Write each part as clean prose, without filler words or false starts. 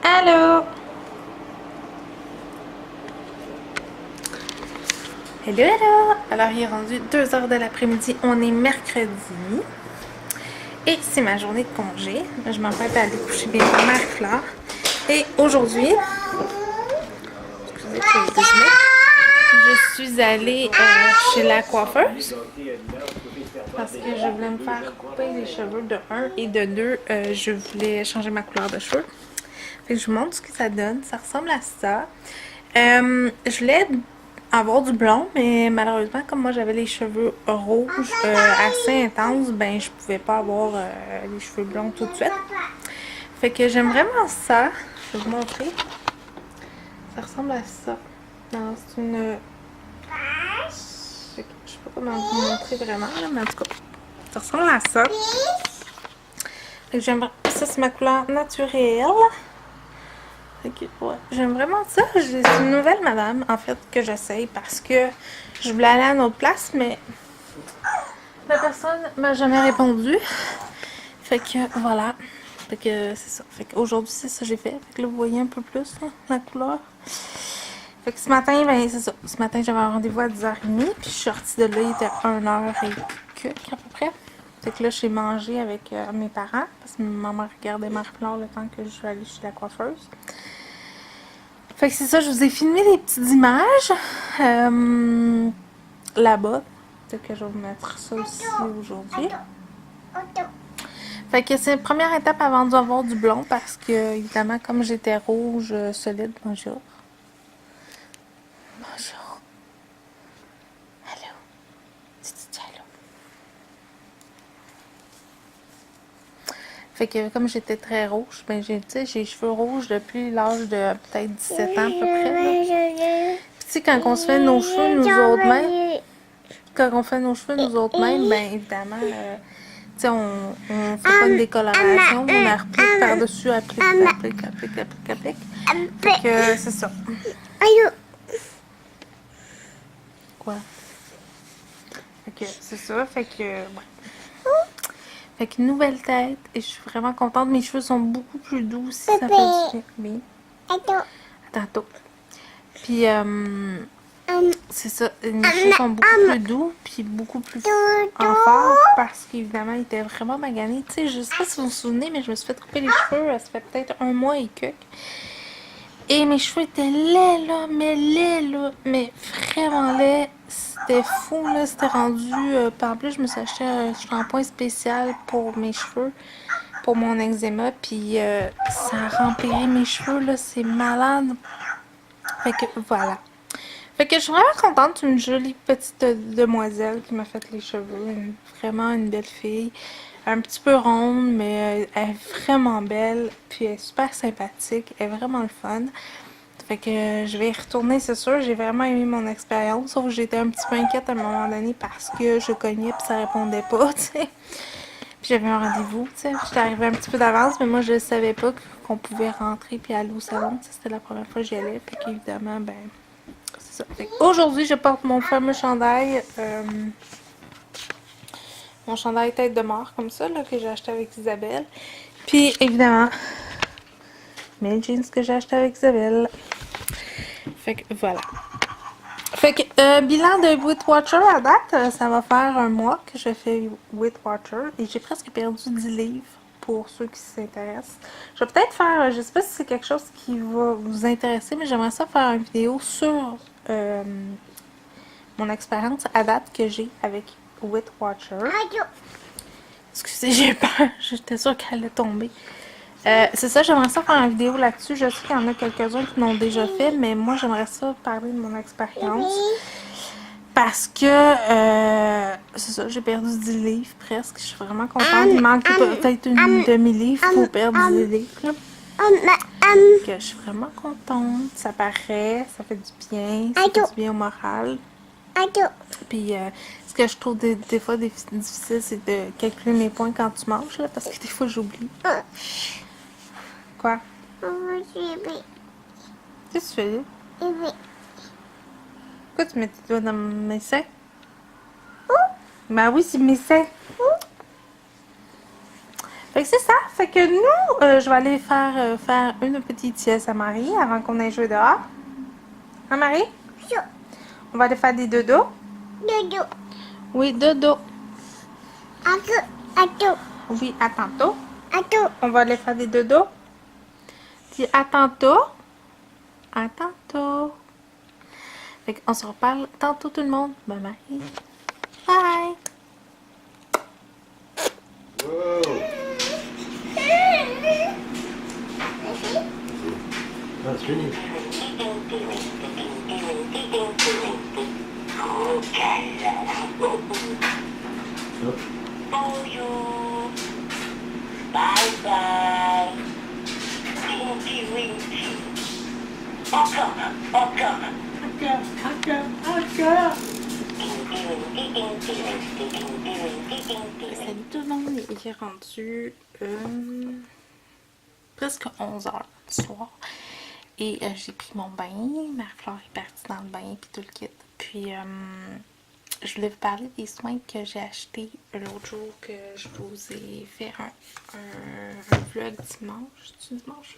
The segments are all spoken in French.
Allô? Hello, hello! Alors, il est rendu 2h de l'après-midi. On est mercredi. Et c'est ma journée de congé. Je m'apprête à aller coucher bien Marie-Fleur. Et aujourd'hui, excusez, je vais vous déjeuner. Je suis allée chez la coiffeuse. Parce que je voulais me faire couper les cheveux de 1 et de 2. Je voulais changer ma couleur de cheveux. Fait que je vous montre ce que ça donne. Ça ressemble à ça. Je voulais avoir du blond, mais malheureusement, comme moi j'avais les cheveux rouges assez intenses, ben je pouvais pas avoir les cheveux blonds tout de suite. Fait que j'aime vraiment ça. Je vais vous montrer. Ça ressemble à ça. Non, c'est une... Je sais pas comment vous montrer vraiment, là, mais en tout cas, ça ressemble à ça. Fait que j'aime... Ça, c'est ma couleur naturelle. Okay, ouais. J'aime vraiment ça. C'est une nouvelle madame, en fait, que j'essaye parce que je voulais aller à une autre place, mais la personne m'a jamais répondu. Fait que voilà. Fait que c'est ça. Fait qu'aujourd'hui, c'est ça que j'ai fait. Fait que là, vous voyez un peu plus là, la couleur. Fait que ce matin, ben c'est ça. Ce matin, j'avais un rendez-vous à 10h30. Puis je suis sortie de là, il était 1h et quelques à peu près. Fait que là, j'ai mangé avec mes parents parce que maman regardait Marie-Fleur le temps que je suis allée chez la coiffeuse. Fait que c'est ça, je vous ai filmé des petites images là-bas. Peut-être que je vais vous mettre ça aussi aujourd'hui. Fait que c'est la première étape avant d'avoir du blond parce que, évidemment, comme j'étais rouge solide, bonjour. Bonjour. Allô. Dis allô. Fait que comme j'étais très rouge, ben j'ai les cheveux rouges depuis l'âge de peut-être 17 ans à peu près. Là. Puis tu sais, quand on se fait nos cheveux nous autres mêmes, ben évidemment, tu sais, on fait pas une décoloration, on applique par-dessus, applique. Fait que c'est ça. Quoi? Fait que c'est ça, fait que, ouais. Fait qu'une nouvelle tête et je suis vraiment contente. Mes cheveux sont beaucoup plus doux si ça fait du bien. Oui. À tantôt. Puis, c'est ça. Mes cheveux sont beaucoup plus doux puis beaucoup plus en forme parce qu'évidemment, ils étaient vraiment maganés. Tu sais, je sais pas si vous vous souvenez, mais je me suis fait couper les cheveux. Ça fait peut-être 1 mois et quelques. Et mes cheveux étaient laids, là, mais vraiment laids. C'était fou, là, c'était rendu... en plus, je me suis acheté un shampoing spécial pour mes cheveux, pour mon eczéma, puis ça a rempli mes cheveux, là, c'est malade. Fait que, voilà. Fait que je suis vraiment contente, une jolie petite demoiselle qui m'a fait les cheveux, vraiment une belle fille. Un petit peu ronde, mais elle est vraiment belle, puis elle est super sympathique, elle est vraiment le fun. Fait que je vais y retourner, c'est sûr. J'ai vraiment aimé mon expérience, sauf que j'étais un petit peu inquiète à un moment donné parce que je cognais puis ça répondait pas, tu sais. Puis j'avais un rendez-vous, tu sais. J'étais arrivée un petit peu d'avance, mais moi je savais pas qu'on pouvait rentrer puis aller au salon. C'était la première fois que j'y allais, fait qu'évidemment, ben, c'est ça. Fait qu'aujourd'hui, je porte mon fameux chandail, mon chandail tête de mort comme ça, là, que j'ai acheté avec Isabelle. Puis évidemment, mes jeans que j'ai acheté avec Isabelle. Fait que voilà. Fait que bilan de Weight Watcher à date, ça va faire 1 mois que je fais Weight Watcher et j'ai presque perdu 10 livres pour ceux qui s'intéressent. Je vais peut-être faire, je sais pas si c'est quelque chose qui va vous intéresser, mais j'aimerais ça faire une vidéo sur mon expérience à date que j'ai avec Weight Watcher. Excusez, j'ai eu peur, j'étais sûre qu'elle allait tomber. C'est ça, j'aimerais ça faire une vidéo là-dessus. Je sais qu'il y en a quelques-uns qui l'ont déjà fait, mais moi, j'aimerais ça parler de mon expérience. Parce que, c'est ça, j'ai perdu 10 livres presque. Je suis vraiment contente. Il manque peut-être une demi-livre pour perdre 10 livres. Là. Que je suis vraiment contente. Ça paraît, ça fait du bien. Ça fait du bien au moral. Puis, ce que je trouve des fois difficile, c'est de calculer mes points quand tu manges, là, parce que des fois, j'oublie. Quoi? Qu'est-ce que tu fais? Pourquoi tu mets tes doigts dans mes seins? Ben oui, c'est mes seins. Fait que c'est ça. fait que nous, je vais aller faire une petite sieste à Marie avant qu'on aille jouer dehors. Hein, Marie? On va aller faire des dodos. Dodo. Oui, dodo. Ato. Oui, à tantôt. Ato. On va aller faire des dodos. Dis à tantôt. À tantôt. Fait qu'on se reparle tantôt tout le monde. Bye bye. Bye. Whoa. That's really. Oh. Bonjour. Bye bye. Winky Winky. Encore. Salut tout le monde, il est rendu presque 11 h du soir et j'ai pris mon bain, Marie-Flore est partie dans le bain puis tout le kit. Puis je voulais vous parler des soins que j'ai achetés l'autre jour que je vous ai fait un vlog dimanche. C'est dimanche?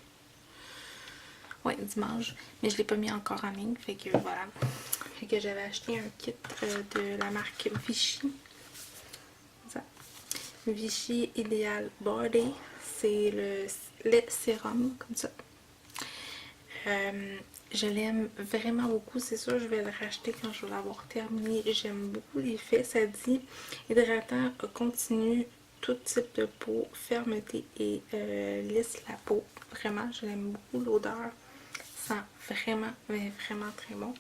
Ouais, dimanche, mais je l'ai pas mis encore en ligne, fait que voilà. Fait que j'avais acheté un kit de la marque Vichy. Ça. Vichy Ideal Body, c'est le lait sérum, comme ça. Je l'aime vraiment beaucoup, c'est sûr je vais le racheter quand je vais l'avoir terminé. J'aime beaucoup l'effet, ça dit hydratant continu, tout type de peau, fermeté et lisse la peau. Vraiment, je l'aime beaucoup, l'odeur sent vraiment, vraiment très bon.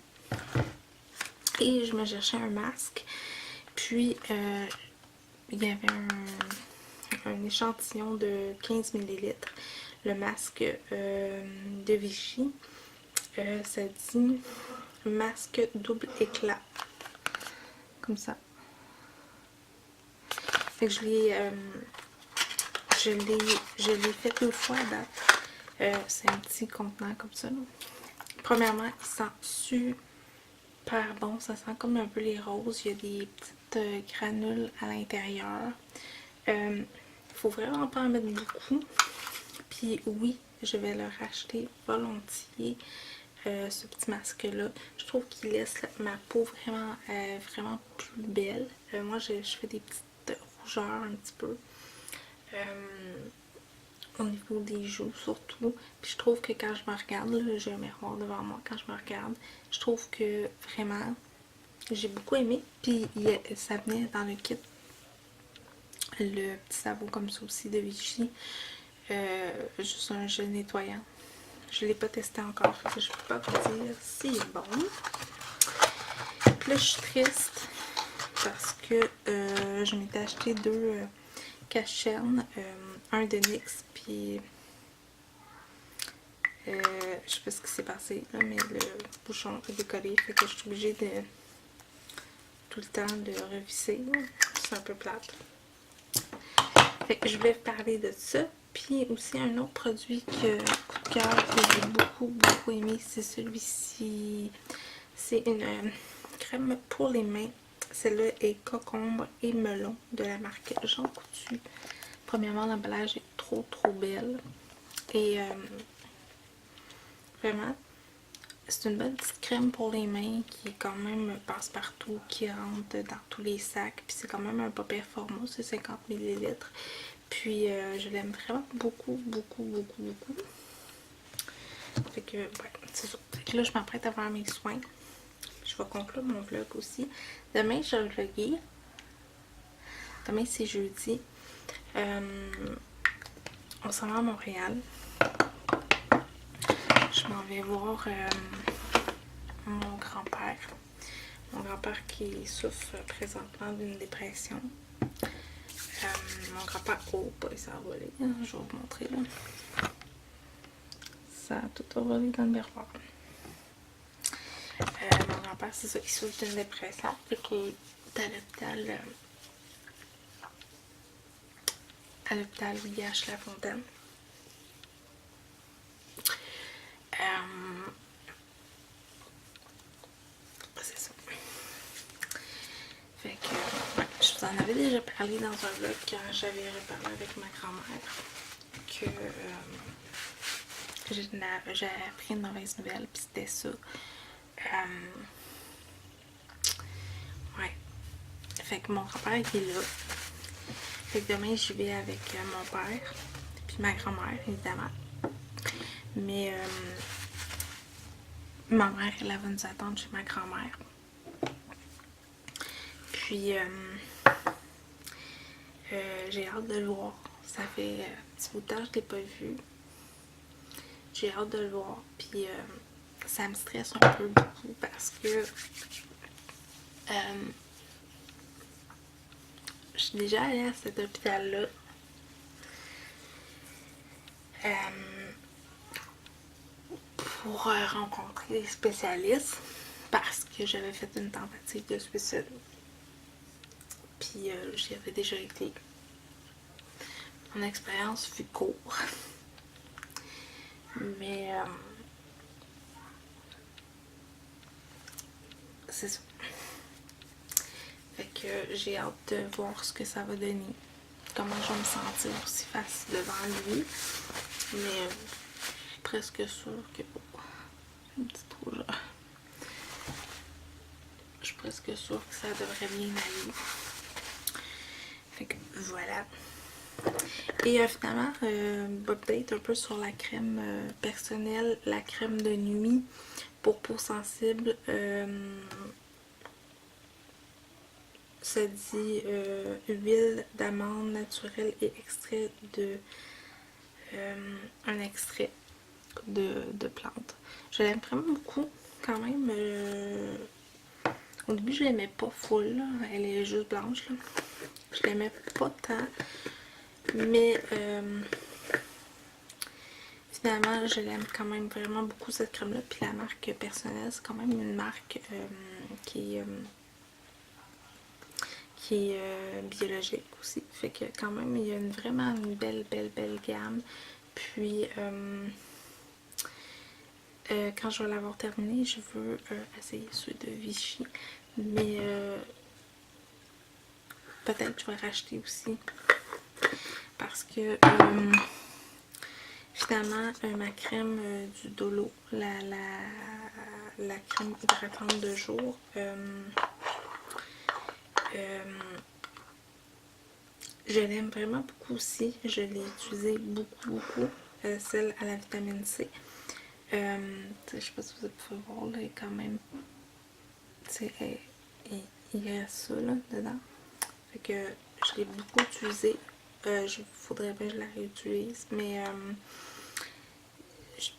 Et je me cherchais un masque, puis il y avait un échantillon de 15 ml. Le masque de Vichy, ça dit masque double éclat, comme ça. Fait que je l'ai fait 2 fois à date. C'est un petit contenant comme ça, là. Premièrement, il sent super bon, ça sent comme un peu les roses, il y a des petites granules à l'intérieur. Faut vraiment pas en mettre beaucoup. Puis oui, je vais le racheter volontiers, ce petit masque-là. Je trouve qu'il laisse ma peau vraiment, vraiment plus belle. Moi, je fais des petites rougeurs un petit peu. Au niveau des joues surtout. Puis je trouve que quand je me regarde, là, j'ai un miroir devant moi, quand je me regarde, je trouve que vraiment, j'ai beaucoup aimé. Puis ça venait dans le kit. Le petit savon comme ça aussi de Vichy. Juste un gel nettoyant. Je ne l'ai pas testé encore, fait que je peux pas vous dire si c'est bon. Puis là, je suis triste parce que je m'étais acheté 2 cache-cernes, un de NYX, puis je sais pas ce qui s'est passé là, mais le bouchon est décollé, fait que je suis obligée de tout le temps de revisser. C'est un peu plate. Fait que je vais parler de ça. Puis aussi un autre produit que coup de cœur que j'ai beaucoup aimé, c'est celui-ci. C'est une crème pour les mains. Celle-là est concombre et melon de la marque Jean Coutu. Premièrement, l'emballage est trop belle. Et vraiment, c'est une bonne petite crème pour les mains qui est quand même passe-partout, qui rentre dans tous les sacs. Puis c'est quand même un pas pire format, c'est 50 ml. Puis je l'aime vraiment beaucoup. Fait que, ouais, c'est ça. Fait que là, je m'apprête à faire mes soins. Je vais conclure mon vlog aussi. Demain, je vais vlogger. Demain, c'est jeudi. On s'en va à Montréal. Je m'en vais voir mon grand-père. Mon grand-père qui souffre présentement d'une dépression. Mon grand-père, oh, pas il s'est envolé. Je vais vous montrer là. Ça a tout envolé dans le miroir. Mon grand-père, c'est ça, il souffre d'une dépression. Fait qu'il est à l'hôpital Louis-H. Lafontaine. C'est ça. Fait que, ouais, je vous en avais déjà parlé dans un vlog quand j'avais reparlé avec ma grand-mère. que j'ai appris une mauvaise nouvelle, puis c'était ça. Ouais. Fait que mon grand-père il est là. Fait que demain, j'y vais avec mon père, puis ma grand-mère, évidemment. Mais ma mère, elle va nous attendre chez ma grand-mère. Puis, j'ai hâte de le voir. Ça fait un petit bout de temps que je ne l'ai pas vu. J'ai hâte de le voir. Puis, ça me stresse un peu beaucoup parce que je suis déjà allée à cet hôpital-là. Pour rencontrer des spécialistes parce que j'avais fait une tentative de suicide. Puis j'y avais déjà été. Mon expérience fut courte. Mais c'est ça. Fait que j'ai hâte de voir ce que ça va donner. Comment je vais me sentir aussi face devant lui. Mais je suis presque sûre que... un petit trou là. Je suis presque sûre que ça devrait bien aller. Fait que voilà. Et finalement, update un peu sur la crème personnelle, la crème de nuit pour peau sensible. Ça dit huile d'amande naturelle et extrait de un extrait de plante. Je l'aime vraiment beaucoup quand même. Au début je l'aimais pas full là. Elle est juste blanche là. Je l'aimais pas tant. Mais finalement je l'aime quand même vraiment beaucoup cette crème là. Puis la marque personnelle c'est quand même une marque qui est biologique aussi. Fait que quand même il y a vraiment une belle gamme. Puis quand je vais l'avoir terminé, je veux essayer ceux de Vichy. Mais peut-être que je vais racheter aussi. Parce que finalement, ma crème du Dolo, la crème hydratante de jour, je l'aime vraiment beaucoup aussi. Je l'ai utilisée beaucoup. Celle à la vitamine C. Je sais pas si vous pouvez voir, là, elle est quand même... il y a ça là, dedans. Fait que je l'ai beaucoup utilisée. Faudrait bien que je la réutilise. Mais je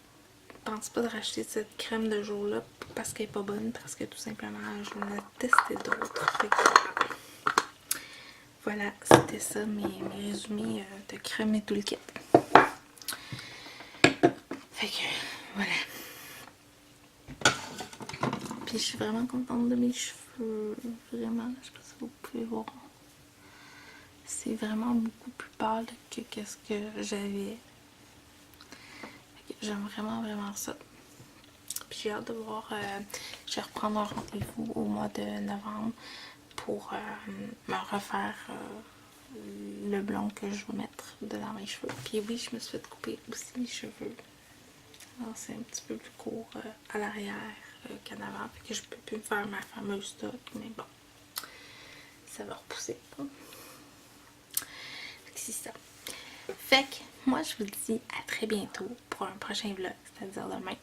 pense pas de racheter cette crème de jour là parce qu'elle est pas bonne. Parce que tout simplement, je en ai testé d'autres. Fait que voilà, c'était ça mes résumés de crème et tout le kit. Fait que voilà. Puis je suis vraiment contente de mes cheveux. Vraiment, je sais pas si vous pouvez voir. C'est vraiment beaucoup plus pâle que ce que j'avais. J'aime vraiment ça. Puis j'ai hâte de voir. Je vais reprendre un rendez-vous au mois de novembre pour me refaire le blond que je veux mettre dans mes cheveux. Puis oui, je me suis fait couper aussi les cheveux. Alors c'est un petit peu plus court à l'arrière qu'en avant. Fait que je peux plus faire ma fameuse stock. Mais bon, ça va repousser. C'est ça. Fait que moi je vous dis à très bientôt pour un prochain vlog, c'est-à-dire demain.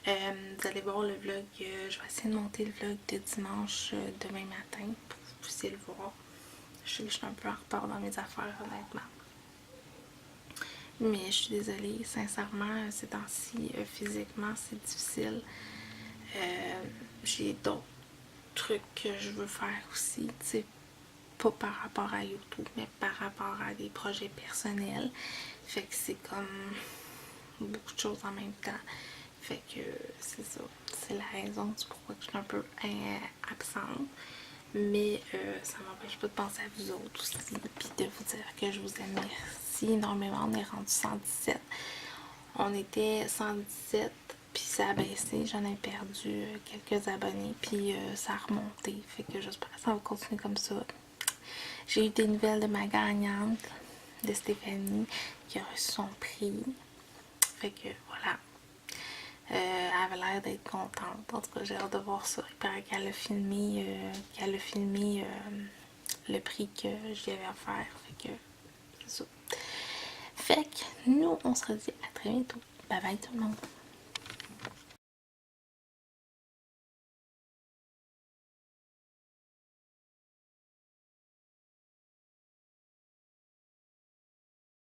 Vous allez voir le vlog, je vais essayer de monter le vlog de dimanche demain matin pour que vous puissiez le voir. Je sais que je suis un peu en retard dans mes affaires honnêtement. Mais je suis désolée, sincèrement, ces temps-ci, physiquement c'est difficile. J'ai d'autres trucs que je veux faire aussi, tu sais. Pas par rapport à YouTube, mais par rapport à des projets personnels. Fait que c'est comme beaucoup de choses en même temps. Fait que c'est ça. C'est la raison du pourquoi je suis un peu absente. Mais ça m'empêche pas de penser à vous autres aussi. Puis de vous dire que je vous aime. Merci énormément. On est rendu 117. On était 117. Puis ça a baissé. J'en ai perdu quelques abonnés. Puis ça a remonté. Fait que j'espère que ça va continuer comme ça. J'ai eu des nouvelles de ma gagnante. de Stéphanie qui a reçu son prix. Fait que voilà. Elle avait l'air d'être contente. En tout cas, j'ai hâte de voir ça. Il paraît qu'elle a filmé, le prix que je lui avais offert. Fait que c'est ça. Fait que nous, on se redit à très bientôt. Bye bye tout le monde.